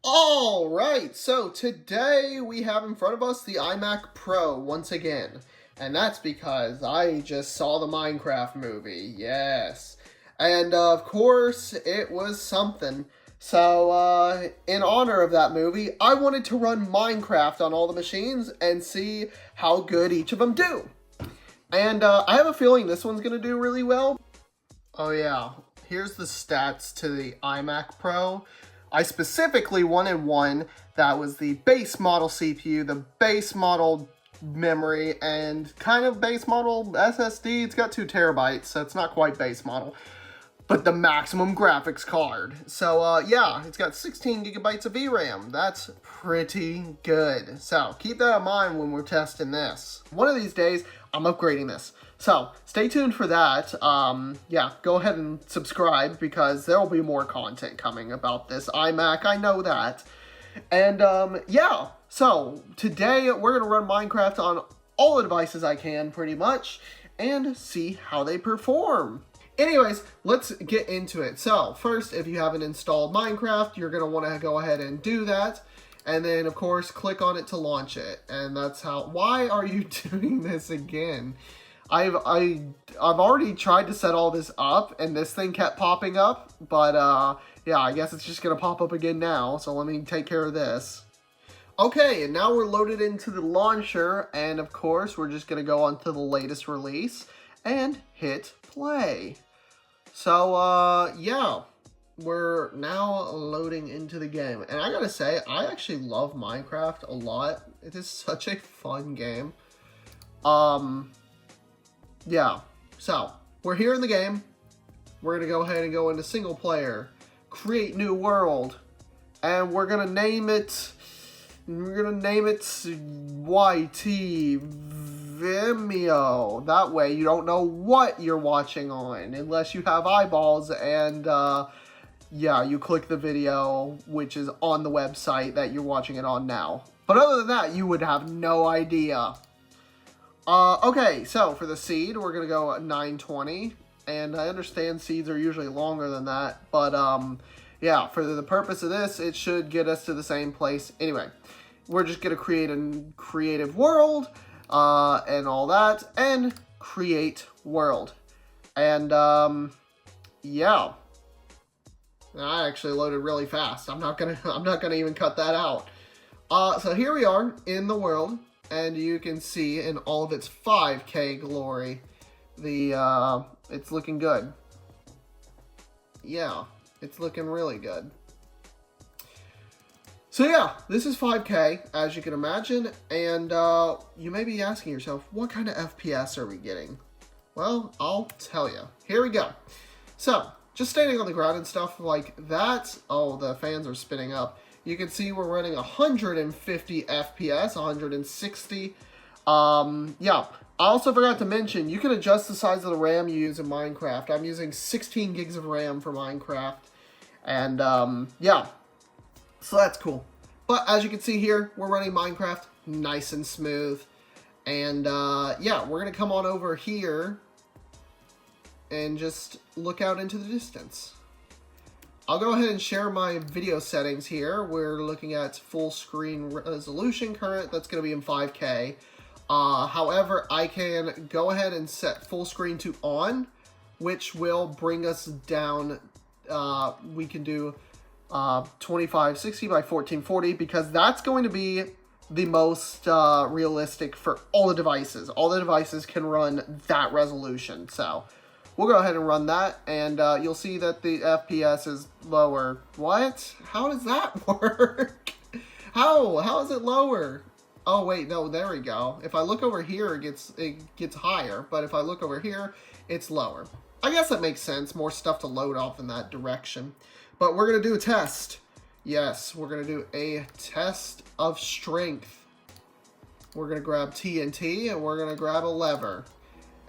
All right, so today we have in front of us the iMac Pro once again. And that's because I just saw the Minecraft movie, yes. And of course, it was something. So, in honor of that movie, I wanted to run Minecraft on all the machines and see how good each of them do. And I have a feeling this one's going to do really well. Oh yeah, here's the stats to the iMac Pro. I specifically wanted one that was the base model CPU, the base model memory, and kind of base model SSD. It's got 2 terabytes, so it's not quite base model, but the maximum graphics card. So yeah, it's got 16 gigabytes of VRAM. That's pretty good. So keep that in mind when we're testing this. One of these days, I'm upgrading this. So stay tuned for that. Yeah, go ahead and subscribe because there will be more content coming about this iMac. I know that. And yeah, so today we're going to run Minecraft on all the devices I can pretty much and see how they perform. Anyways, let's get into it. So first, if you haven't installed Minecraft, you're going to want to go ahead and do that. And then, of course, click on it to launch it. And that's how... Why are you doing this again? I've already tried to set all this up, and this thing kept popping up. But, yeah, I guess it's just going to pop up again now. So let me take care of this. Okay, and now we're loaded into the launcher. And, of course, we're just going to go on to the latest release and hit play. So, yeah. We're now loading into the game. And I gotta say, I actually love Minecraft a lot. It is such a fun game. Yeah. So, we're here in the game. We're gonna go ahead and go into single player. Create new world. And we're gonna name it... YT Vimeo. That way you don't know what you're watching on. Unless you have eyeballs and, yeah, you click the video, which is on the website that you're watching it on now. But other than that, you would have no idea. Okay, so for the seed, we're going to go at 920. And I understand seeds are usually longer than that. But, yeah, for the purpose of this, it should get us to the same place. Anyway, we're just going to create a creative world, and all that. And create world. And, yeah. I actually loaded really fast. I'm not gonna even cut that out. So here we are in the world, and you can see in all of its 5K glory, it's looking good. Yeah, it's looking really good. So yeah, this is 5K, as you can imagine, and you may be asking yourself, what kind of FPS are we getting? Well, I'll tell you. Here we go. So, just standing on the ground and stuff like that. Oh, the fans are spinning up. You can see we're running 150 FPS, 160. Yeah. I also forgot to mention, you can adjust the size of the RAM you use in Minecraft. I'm using 16 gigs of RAM for Minecraft. And, yeah. So that's cool. But as you can see here, we're running Minecraft nice and smooth. And, yeah, we're going to come on over here and just look out into the distance. I'll go ahead and share my video settings here. We're looking at full screen resolution current. That's going to be in 5K. However, I can go ahead and set full screen to on, which will bring us down. We can do 2560 by 1440 because that's going to be the most realistic for all the devices. All the devices can run that resolution. So we'll go ahead and run that, and you'll see that the FPS is lower. What? How does that work? How is it lower? Oh, wait, no, there we go. If I look over here, it gets higher, but if I look over here, it's lower. I guess that makes sense. More stuff to load off in that direction. But we're going to do a test. Yes, we're going to do a test of strength. We're going to grab TNT, and we're going to grab a lever.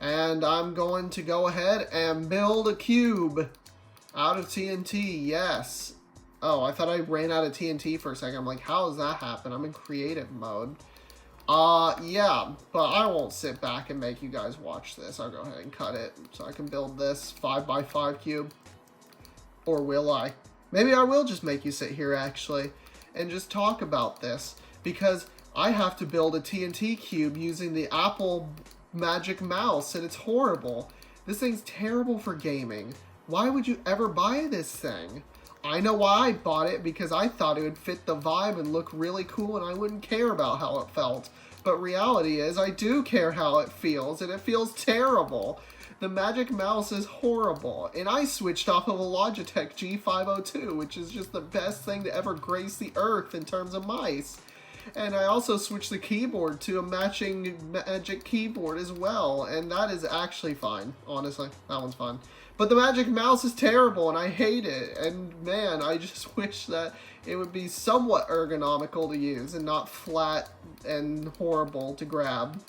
And I'm going to go ahead and build a cube out of TNT, yes. Oh, I thought I ran out of TNT for a second. I'm like, how does that happen? I'm in creative mode. Yeah, but I won't sit back and make you guys watch this. I'll go ahead and cut it so I can build this 5x5 cube. Or will I? Maybe I will just make you sit here, actually. and just talk about this, because I have to build a TNT cube using the Apple Magic Mouse, and it's horrible. This thing's terrible for gaming. Why would you ever buy this thing? I know why I bought it, because I thought it would fit the vibe and look really cool and I wouldn't care about how it felt. But reality is, I do care how it feels, and it feels terrible. The Magic Mouse is horrible, and I switched off of a Logitech G502, which is just the best thing to ever grace the earth in terms of mice. And I also switched the keyboard to a matching Magic keyboard as well, and that is actually fine, honestly. That one's fine. But the Magic Mouse is terrible, and I hate it. And man, I just wish that it would be somewhat ergonomical to use and not flat and horrible to grab.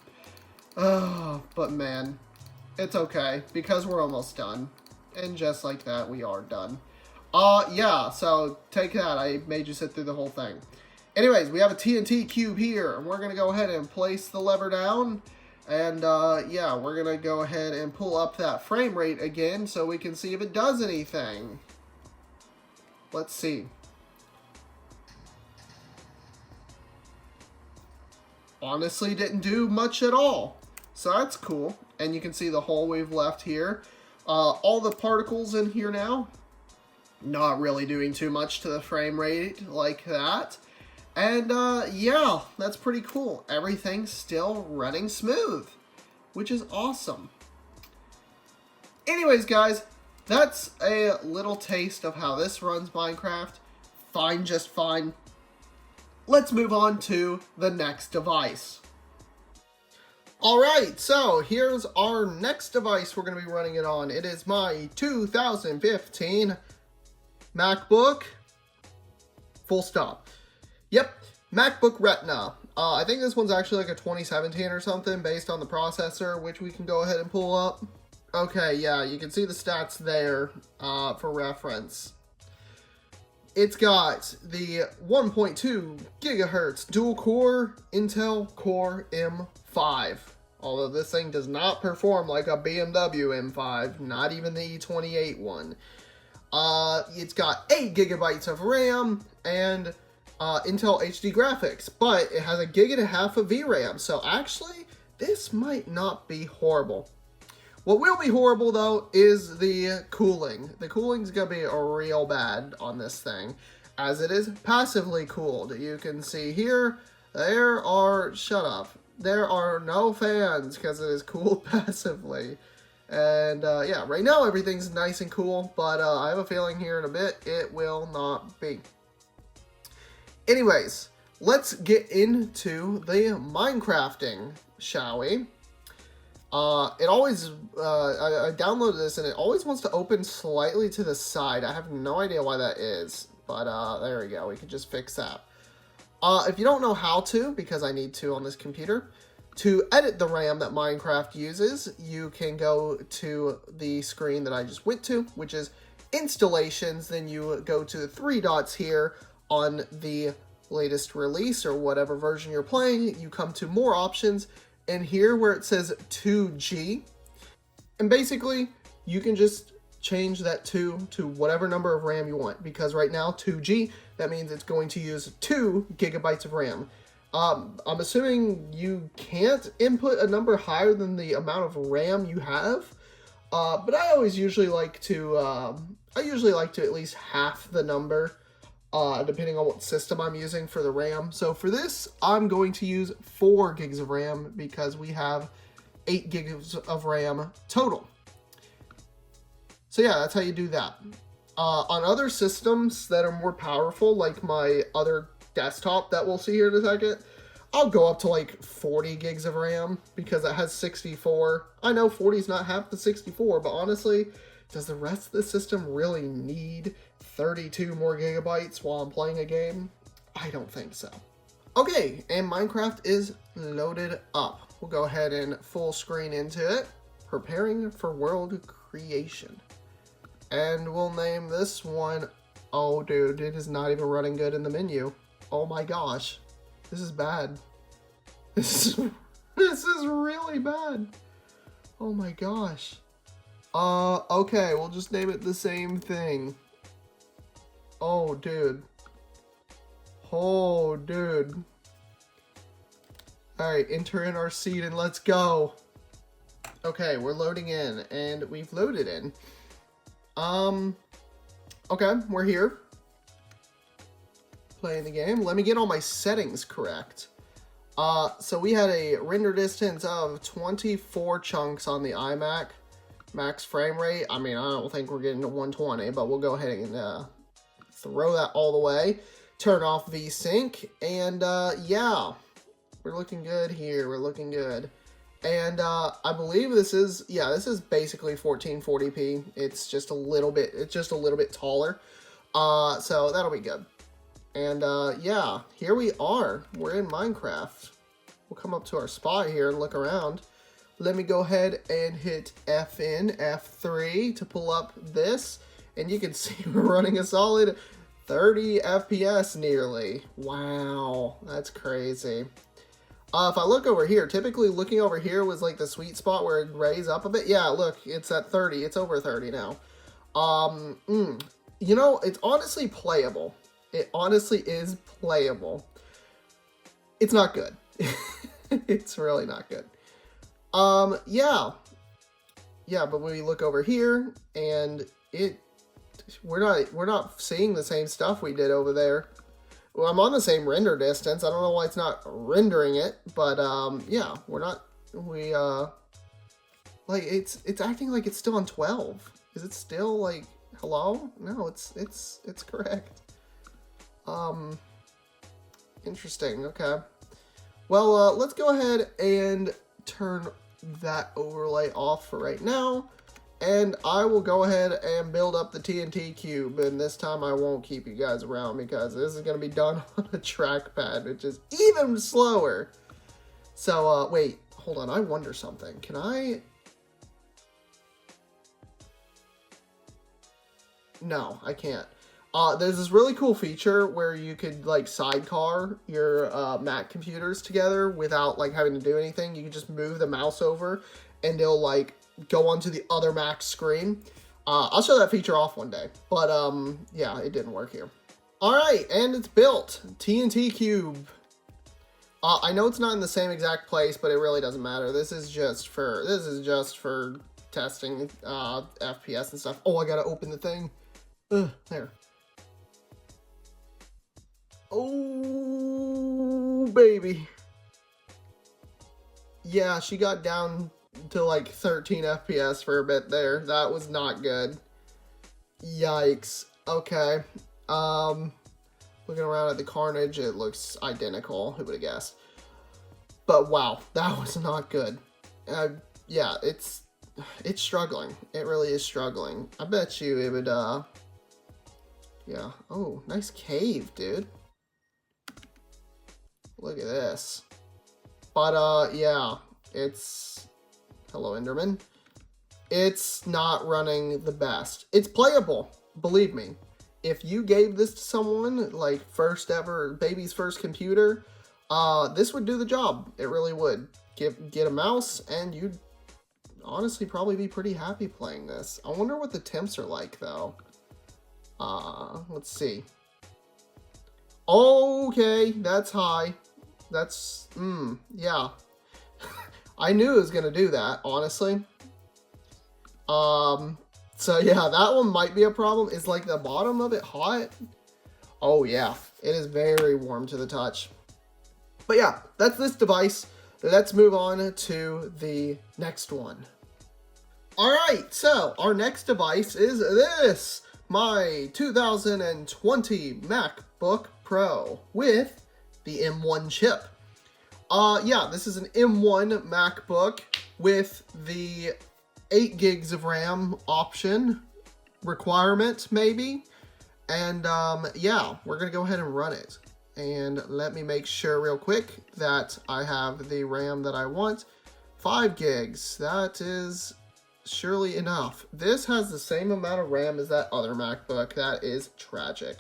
But man, it's okay, because we're almost done. And just like that, we are done. Yeah, so take that. I made you sit through the whole thing. Anyways, we have a TNT cube here, and we're going to go ahead and place the lever down. And, yeah, we're going to go ahead and pull up that frame rate again so we can see if it does anything. Let's see. Honestly, didn't do much at all. So that's cool. And you can see the hole we've left here. All the particles in here now. Not really doing too much to the frame rate like that. And, yeah, that's pretty cool. Everything's still running smooth, which is awesome. Anyways, guys, that's a little taste of how this runs Minecraft. Fine, just fine. Let's move on to the next device. Alright, so here's our next device we're going to be running it on. It is my 2015 MacBook. Full stop. Yep, MacBook Retina. I think this one's actually like a 2017 or something based on the processor, which we can go ahead and pull up. Okay, yeah, you can see the stats there for reference. It's got the 1.2 gigahertz dual core Intel Core M5. Although this thing does not perform like a BMW M5, not even the E28 one. It's got 8 gigabytes of RAM and Intel HD graphics, but it has 1.5 gigs of VRAM, so actually, this might not be horrible. What will be horrible, though, is the cooling. The cooling's gonna be real bad on this thing, as it is passively cooled. You can see here, there are no fans, because it is cooled passively. And, yeah, right now everything's nice and cool, but I have a feeling here in a bit it will not be. Anyways, let's get into the Minecrafting, shall we? I downloaded this and it always wants to open slightly to the side. I have no idea why that is, but there we go. We can just fix that. If you don't know how to, because I need to on this computer, to edit the RAM that Minecraft uses, you can go to the screen that I just went to, which is installations. Then you go to the 3 dots here on the latest release or whatever version you're playing. You come to more options, and here where it says 2G, and basically you can just change that 2 to whatever number of RAM you want, because right now 2G, that means it's going to use 2 gigabytes of RAM. I'm assuming you can't input a number higher than the amount of RAM you have, but I usually like to at least half the number, depending on what system I'm using for the RAM. So for this, I'm going to use 4 gigs of RAM because we have 8 gigs of RAM total. So yeah, that's how you do that. On other systems that are more powerful, like my other desktop that we'll see here in a second, I'll go up to like 40 gigs of RAM because it has 64. I know 40 is not half the 64, but honestly, does the rest of the system really need 32 more gigabytes while I'm playing a game? I don't think so. Okay, and Minecraft is loaded up. We'll go ahead and full screen into it. Preparing for world creation. And we'll name this one, oh dude, it is not even running good in the menu. Oh my gosh, this is bad. This is really bad. Oh my gosh. Okay, we'll just name it the same thing. Oh dude. Oh, dude. Alright, enter in our seat and let's go. Okay, we're loading in, and we've loaded in. Okay, we're here. Playing the game. Let me get all my settings correct. So we had a render distance of 24 chunks on the iMac. Max frame rate. I mean, I don't think we're getting to 120, but we'll go ahead and throw that all the way. Turn off VSync, and yeah, we're looking good here. We're looking good. And I believe this is basically 1440p. It's just a little bit taller. So that'll be good. And yeah, here we are. We're in Minecraft. We'll come up to our spot here and look around. Let me go ahead and hit F3 to pull up this. And you can see we're running a solid 30 FPS nearly. Wow, that's crazy. If I look over here, typically looking over here was like the sweet spot where it raised up a bit. Yeah, look, it's at 30. It's over 30 now. You know, it's honestly playable. It honestly is playable. It's not good. It's really not good. Yeah. Yeah, but when we look over here and we're not seeing the same stuff we did over there. Well, I'm on the same render distance. I don't know why it's not rendering it, but yeah, like it's acting like it's still on 12. Is it still like hello? No, it's correct. Interesting. Okay. Well, let's go ahead and turn that overlay off for right now. And I will go ahead and build up the TNT cube, and this time I won't keep you guys around because this is going to be done on a trackpad, which is even slower. So, wait, hold on, I wonder something. Can I... No, I can't. There's this really cool feature where you could, like, sidecar your Mac computers together without, like, having to do anything. You can just move the mouse over, and it'll, like, go onto the other Mac screen. I'll show that feature off one day. But, yeah, it didn't work here. Alright, and it's built. TNT Cube. I know it's not in the same exact place, but it really doesn't matter. This is just for testing FPS and stuff. Oh, I gotta open the thing. There. Oh, baby. Yeah, she got down to like 13 FPS for a bit there. That was not good. Yikes. Okay. Looking around at the carnage, it looks identical. Who would have guessed? But wow, that was not good. Yeah, it's struggling. It really is struggling. I bet you it would, yeah. Oh, nice cave, dude. Look at this. But, yeah, it's... Hello, Enderman. It's not running the best. It's playable, believe me. If you gave this to someone, like first ever, baby's first computer, this would do the job. It really would. Get a mouse, and you'd honestly probably be pretty happy playing this. I wonder what the temps are like, though. Let's see. Okay, that's high. That's, yeah. I knew it was going to do that, honestly. So yeah, that one might be a problem. Is like the bottom of it hot? Oh yeah, it is very warm to the touch. But yeah, that's this device. Let's move on to the next one. Alright, so our next device is this. My 2020 MacBook Pro with the M1 chip. Yeah, this is an M1 MacBook with the 8 gigs of RAM option requirement, maybe. And yeah, we're gonna go ahead and run it. And let me make sure real quick that I have the RAM that I want. 5 gigs, that is surely enough. This has the same amount of RAM as that other MacBook. That is tragic.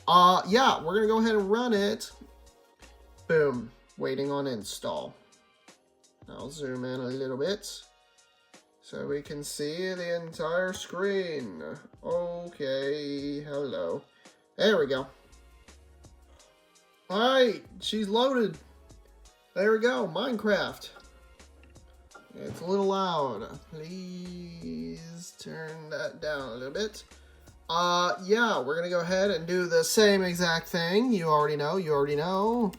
Yeah, we're gonna go ahead and run it. Boom, waiting on install. I'll zoom in a little bit so we can see the entire screen. Okay, hello. There we go. Alright, she's loaded. There we go, Minecraft. It's a little loud. Please turn that down a little bit. Yeah, we're gonna go ahead and do the same exact thing. You already know.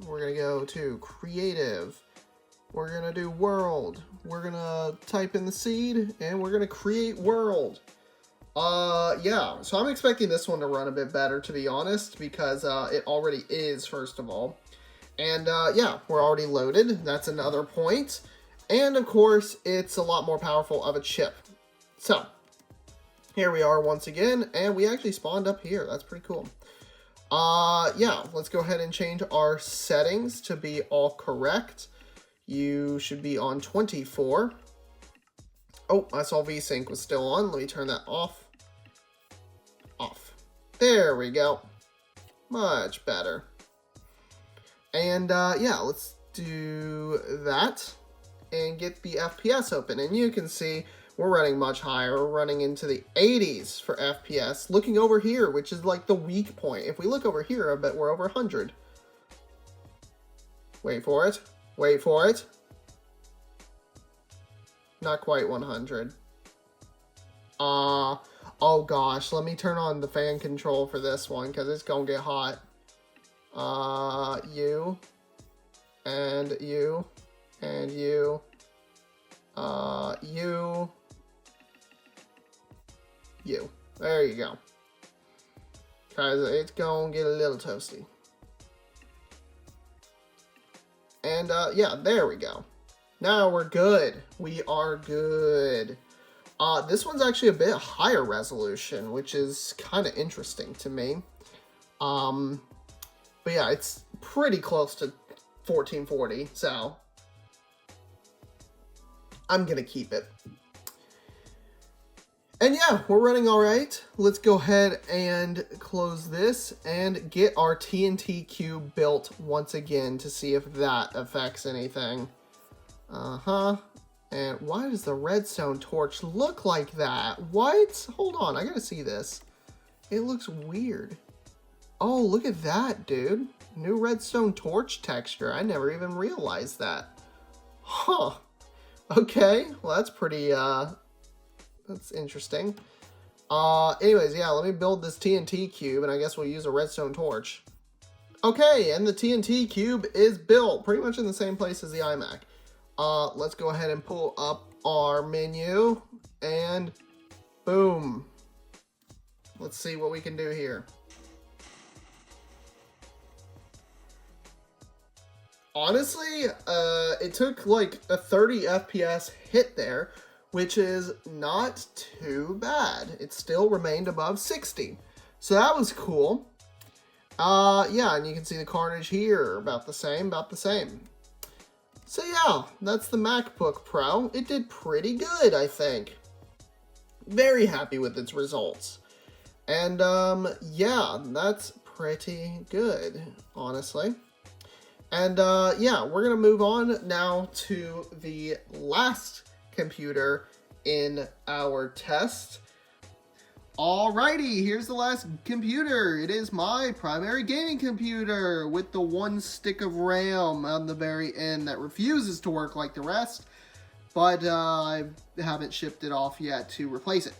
We're gonna go to creative. We're gonna do world. We're gonna type in the seed and we're gonna create world. Yeah, so I'm expecting this one to run a bit better, to be honest, because it already is, first of all. And yeah, we're already loaded. That's another point. And of course, it's a lot more powerful of a chip. So, here we are once again, and we actually spawned up here. That's pretty cool. Yeah, let's go ahead and change our settings to be all correct. You should be on 24. Oh, I saw VSync was still on. Let me turn that off. Off. There we go. Much better. And yeah, let's do that and get the FPS open. And you can see we're running much higher. We're running into the 80s for FPS. Looking over here, which is like the weak point. If we look over here, I bet we're over 100. Wait for it. Wait for it. Not quite 100. Oh gosh, let me turn on the fan control for this one because it's gonna get hot. You. And you. And you. You. You. There you go. Because it's gonna get a little toasty. And, yeah, there we go. Now we're good. We are good. This one's actually a bit higher resolution, which is kind of interesting to me. But yeah, it's pretty close to 1440, so I'm gonna keep it. And yeah, we're running all right. Let's go ahead and close this and get our TNT cube built once again to see if that affects anything. And why does the redstone torch look like that? What? Hold on, I gotta see this. It looks weird. Oh, look at that, dude. New redstone torch texture. I never even realized that. Huh. Okay, well that's pretty, that's interesting. Anyways, yeah, let me build this TNT cube, and I guess we'll use a redstone torch. Okay, and the TNT cube is built pretty much in the same place as the iMac. Let's go ahead and pull up our menu, and boom. Let's see what we can do here. Honestly, it took like a 30 FPS hit there, which is not too bad. It still remained above 60. So that was cool. Yeah, and you can see the carnage here, about the same. So yeah, that's the MacBook Pro. It did pretty good, I think. Very happy with its results. And, yeah, that's pretty good, honestly. And, yeah, we're going to move on now to the last computer in our test. Alrighty, here's the last computer. It is my primary gaming computer with the one stick of RAM on the very end that refuses to work like the rest, but I haven't shipped it off yet to replace it.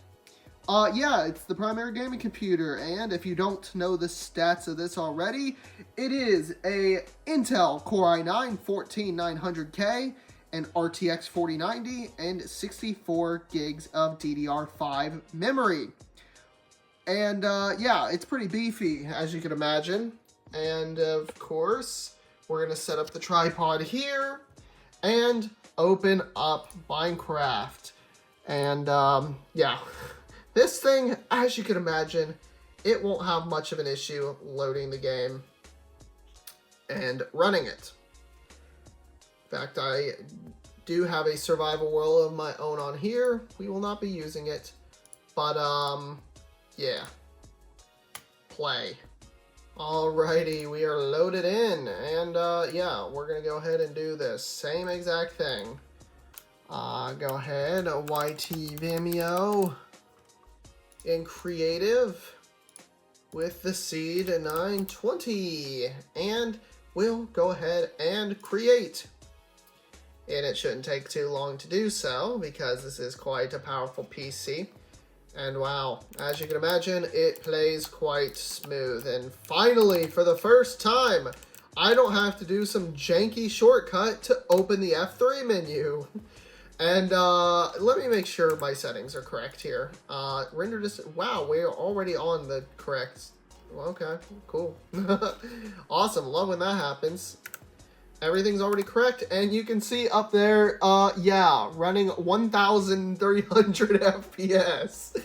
Yeah, it's the primary gaming computer, and if you don't know the stats of this already, it is a Intel Core i9-14900K, an RTX 4090, and 64 gigs of DDR5 memory. And, yeah, it's pretty beefy, as you can imagine. And, of course, we're going to set up the tripod here and open up Minecraft. And, yeah, this thing, as you can imagine, it won't have much of an issue loading the game and running it. In fact, I do have a survival world of my own on here. We will not be using it, but, yeah. Play. Alrighty, we are loaded in, and, yeah, we're gonna go ahead and do this same exact thing. Go ahead, YT Vimeo, in creative, with the Seed 920. And we'll go ahead and create. And it shouldn't take too long to do so because this is quite a powerful PC. And wow, as you can imagine, it plays quite smooth. And finally, for the first time, I don't have to do some janky shortcut to open the F3 menu. And let me make sure my settings are correct here. Render distance, wow, we're already on the correct, well, okay, cool. Awesome, love when that happens. Everything's already correct, and you can see up there, yeah, running 1,300 FPS.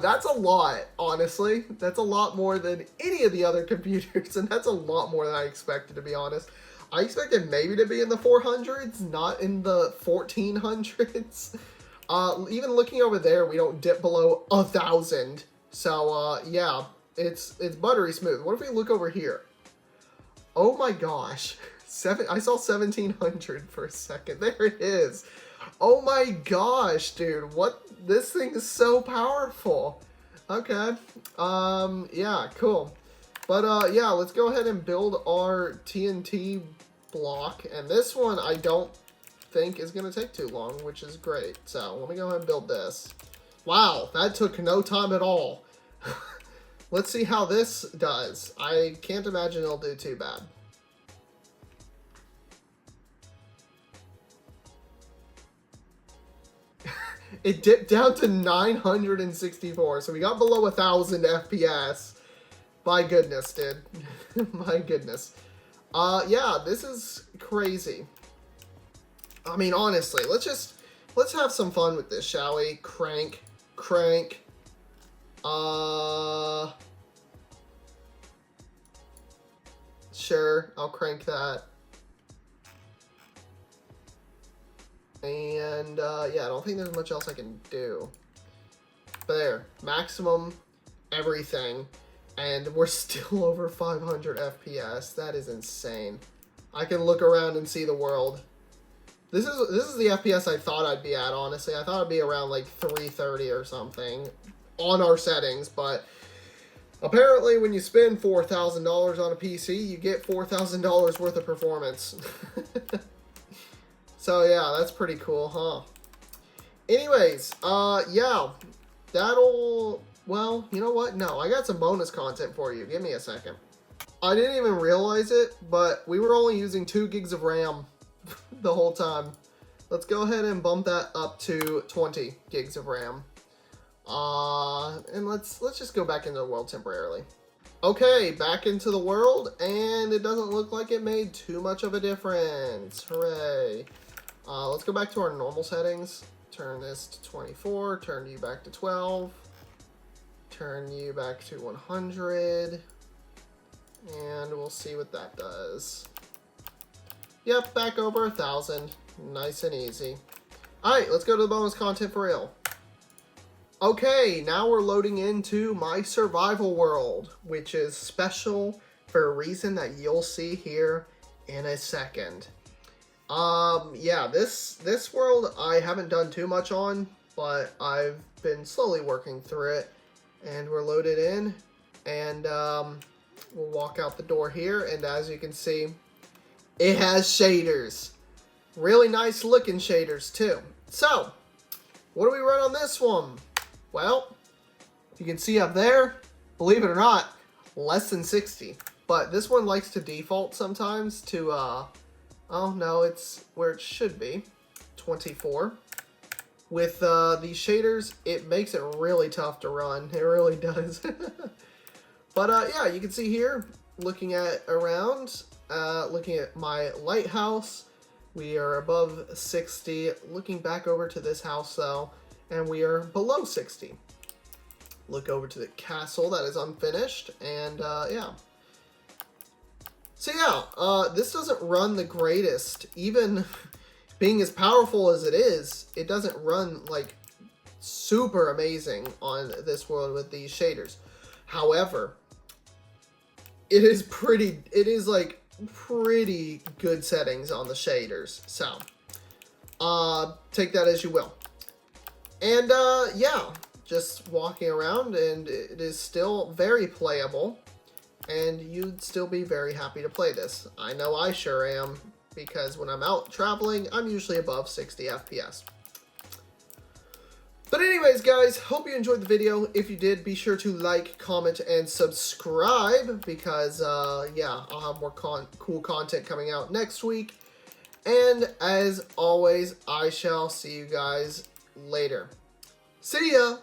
That's a lot, honestly. That's a lot more than any of the other computers, and that's a lot more than I expected, to be honest. I expected maybe to be in the 400s, not in the 1400s. Even looking over there, we don't dip below 1,000. So, yeah, it's buttery smooth. What if we look over here? Oh my gosh. I saw 1,700 for a second. There it is. Oh my gosh, dude. What? This thing is so powerful. Okay. Yeah, cool. But, yeah, let's go ahead and build our TNT block. And this one I don't think is going to take too long, which is great. So, let me go ahead and build this. Wow, that took no time at all. Let's see how this does. I can't imagine it'll do too bad. It dipped down to 964, so we got below 1,000 FPS. My goodness, dude. My goodness. Yeah, this is crazy. I mean, honestly, let's have some fun with this, shall we? Crank. Sure, I'll crank that. And, yeah, I don't think there's much else I can do. But there, maximum everything. And we're still over 500 FPS. That is insane. I can look around and see the world. This is the FPS I thought I'd be at, honestly. I thought I'd be around, like, 330 or something on our settings. But apparently, when you spend $4,000 on a PC, you get $4,000 worth of performance. So, yeah, that's pretty cool, huh? Anyways, yeah, that'll, well, you know what? No, I got some bonus content for you. Give me a second. I didn't even realize it, but we were only using 2 gigs of RAM the whole time. Let's go ahead and bump that up to 20 gigs of RAM. And let's just go back into the world temporarily. Okay, back into the world, and it doesn't look like it made too much of a difference. Hooray. Let's go back to our normal settings. Turn this to 24, turn you back to 12, turn you back to 100, and we'll see what that does. Yep, back over 1,000. Nice and easy. Alright, let's go to the bonus content for real. Okay, now we're loading into my survival world, which is special for a reason that you'll see here in a second. Yeah, this world I haven't done too much on, but I've been slowly working through it, and we're loaded in, and we'll walk out the door here, and as you can see, it has shaders. Really nice looking shaders too. So, what do we run on this one? Well, you can see up there, believe it or not, less than 60. But this one likes to default sometimes to, oh no, it's where it should be, 24. With these shaders, it makes it really tough to run. It really does. But yeah, you can see here, looking at around, looking at my lighthouse, we are above 60. Looking back over to this house though, and we are below 60. Look over to the castle that is unfinished, and yeah. So yeah, this doesn't run the greatest. Even being as powerful as it is, it doesn't run like super amazing on this world with these shaders. However, it is like pretty good settings on the shaders. So, take that as you will. And yeah, just walking around, and it is still very playable, and you'd still be very happy to play this. I know I sure am, because when I'm out traveling, I'm usually above 60 FPS. But anyways, guys, hope you enjoyed the video. If you did, be sure to like, comment, and subscribe, because, yeah, I'll have more cool content coming out next week. And as always, I shall see you guys later. See ya!